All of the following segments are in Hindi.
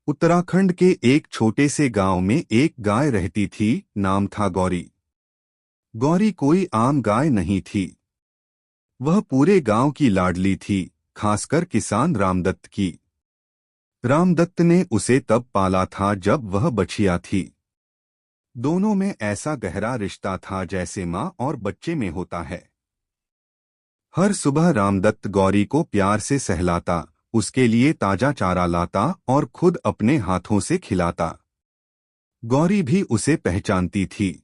उत्तराखंड के एक छोटे से गांव में एक गाय रहती थी। नाम था गौरी। गौरी कोई आम गाय नहीं थी। वह पूरे गांव की लाडली थी, खासकर किसान रामदत्त की। रामदत्त ने उसे तब पाला था जब वह बछिया थी। दोनों में ऐसा गहरा रिश्ता था जैसे माँ और बच्चे में होता है। हर सुबह रामदत्त गौरी को प्यार से सहलाता, उसके लिए ताजा चारा लाता और खुद अपने हाथों से खिलाता। गौरी भी उसे पहचानती थी।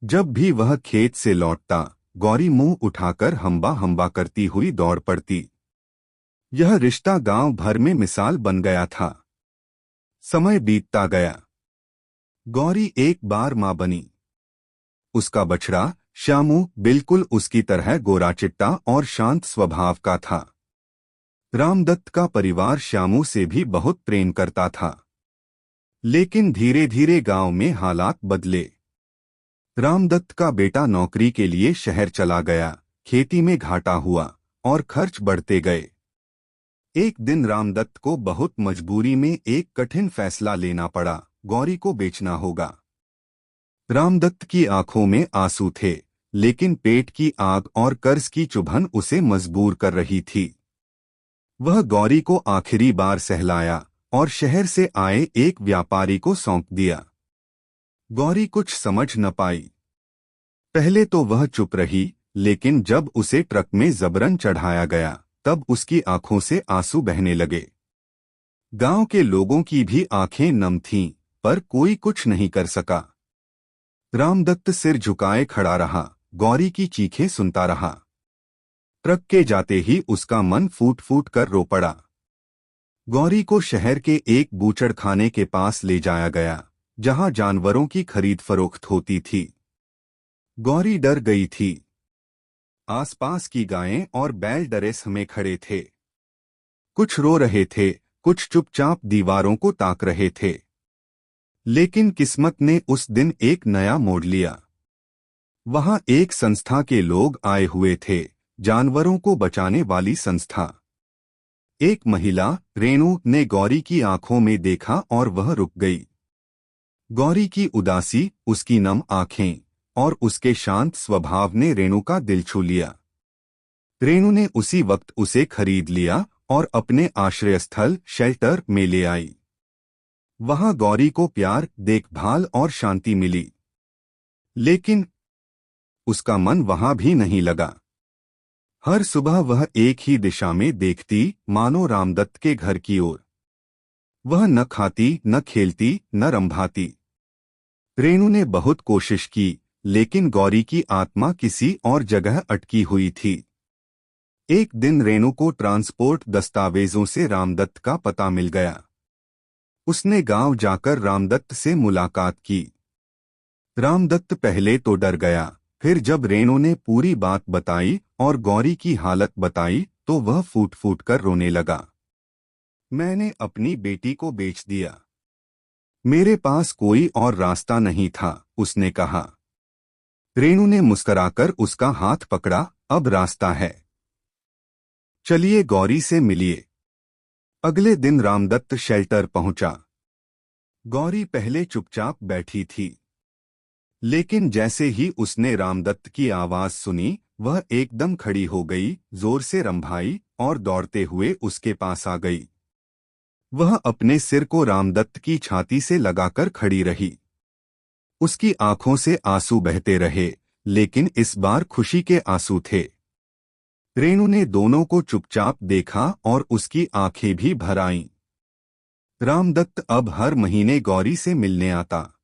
जब भी वह खेत से लौटता, गौरी मुंह उठाकर हम्बा हम्बा करती हुई दौड़ पड़ती। यह रिश्ता गांव भर में मिसाल बन गया था। समय बीतता गया। गौरी एक बार मां बनी। उसका बछड़ा श्यामू बिल्कुल उसकी तरह गोरा चिट्टा और शांत स्वभाव का था। रामदत्त का परिवार श्यामू से भी बहुत प्रेम करता था। लेकिन धीरे धीरे गांव में हालात बदले। रामदत्त का बेटा नौकरी के लिए शहर चला गया, खेती में घाटा हुआ और खर्च बढ़ते गए। एक दिन रामदत्त को बहुत मजबूरी में एक कठिन फैसला लेना पड़ा। गौरी को बेचना होगा। रामदत्त की आंखों में आंसू थे, लेकिन पेट की आग और कर्ज की चुभन उसे मजबूर कर रही थी। वह गौरी को आखिरी बार सहलाया और शहर से आए एक व्यापारी को सौंप दिया। गौरी कुछ समझ न पाई। पहले तो वह चुप रही, लेकिन जब उसे ट्रक में जबरन चढ़ाया गया, तब उसकी आंखों से आंसू बहने लगे। गांव के लोगों की भी आंखें नम थीं, पर कोई कुछ नहीं कर सका। रामदत्त सिर झुकाए खड़ा रहा, गौरी की चीखें सुनता रहा। ट्रक के जाते ही उसका मन फूट फूट कर रो पड़ा। गौरी को शहर के एक बूचड़खाने के पास ले जाया गया, जहां जानवरों की खरीद फरोख्त होती थी। गौरी डर गई थी। आसपास की गायें और बैल डरे समय खड़े थे। कुछ रो रहे थे, कुछ चुपचाप दीवारों को ताक रहे थे। लेकिन किस्मत ने उस दिन एक नया मोड़ लिया। वहां एक संस्था के लोग आए हुए थे, जानवरों को बचाने वाली संस्था। एक महिला, रेणु, ने गौरी की आंखों में देखा और वह रुक गई। गौरी की उदासी, उसकी नम आंखें और उसके शांत स्वभाव ने रेणु का दिल छू लिया। रेणु ने उसी वक्त उसे खरीद लिया और अपने आश्रयस्थल शेल्टर में ले आई। वहां गौरी को प्यार, देखभाल और शांति मिली। लेकिन उसका मन वहां भी नहीं लगा। हर सुबह वह एक ही दिशा में देखती, मानो रामदत्त के घर की ओर। वह न खाती, न खेलती, न रंभाती। रेणु ने बहुत कोशिश की, लेकिन गौरी की आत्मा किसी और जगह अटकी हुई थी। एक दिन रेणु को ट्रांसपोर्ट दस्तावेजों से रामदत्त का पता मिल गया। उसने गांव जाकर रामदत्त से मुलाकात की। रामदत्त पहले तो डर गया, फिर जब रेणु ने पूरी बात बताई और गौरी की हालत बताई, तो वह फूट फूट कर रोने लगा। मैंने अपनी बेटी को बेच दिया। मेरे पास कोई और रास्ता नहीं था, उसने कहा। रेणु ने मुस्कुराकर उसका हाथ पकड़ा। अब रास्ता है। चलिए गौरी से मिलिए। अगले दिन रामदत्त शेल्टर पहुंचा। गौरी पहले चुपचाप बैठी थी, लेकिन जैसे ही उसने रामदत्त की आवाज सुनी, वह एकदम खड़ी हो गई, जोर से रंभाई और दौड़ते हुए उसके पास आ गई। वह अपने सिर को रामदत्त की छाती से लगाकर खड़ी रही। उसकी आंखों से आंसू बहते रहे, लेकिन इस बार खुशी के आंसू थे। रेणु ने दोनों को चुपचाप देखा और उसकी आंखें भी भर आईं। रामदत्त अब हर महीने गौरी से मिलने आता।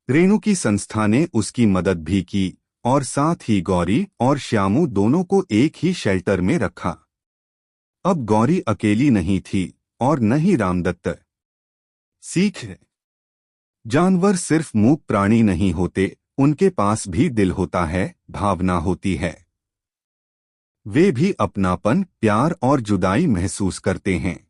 रेणु की संस्था ने उसकी मदद भी की और साथ ही गौरी और श्यामू दोनों को एक ही शेल्टर में रखा। अब गौरी अकेली नहीं थी और न ही रामदत्त। सीख, जानवर सिर्फ मूक प्राणी नहीं होते, उनके पास भी दिल होता है, भावना होती है। वे भी अपनापन, प्यार और जुदाई महसूस करते हैं।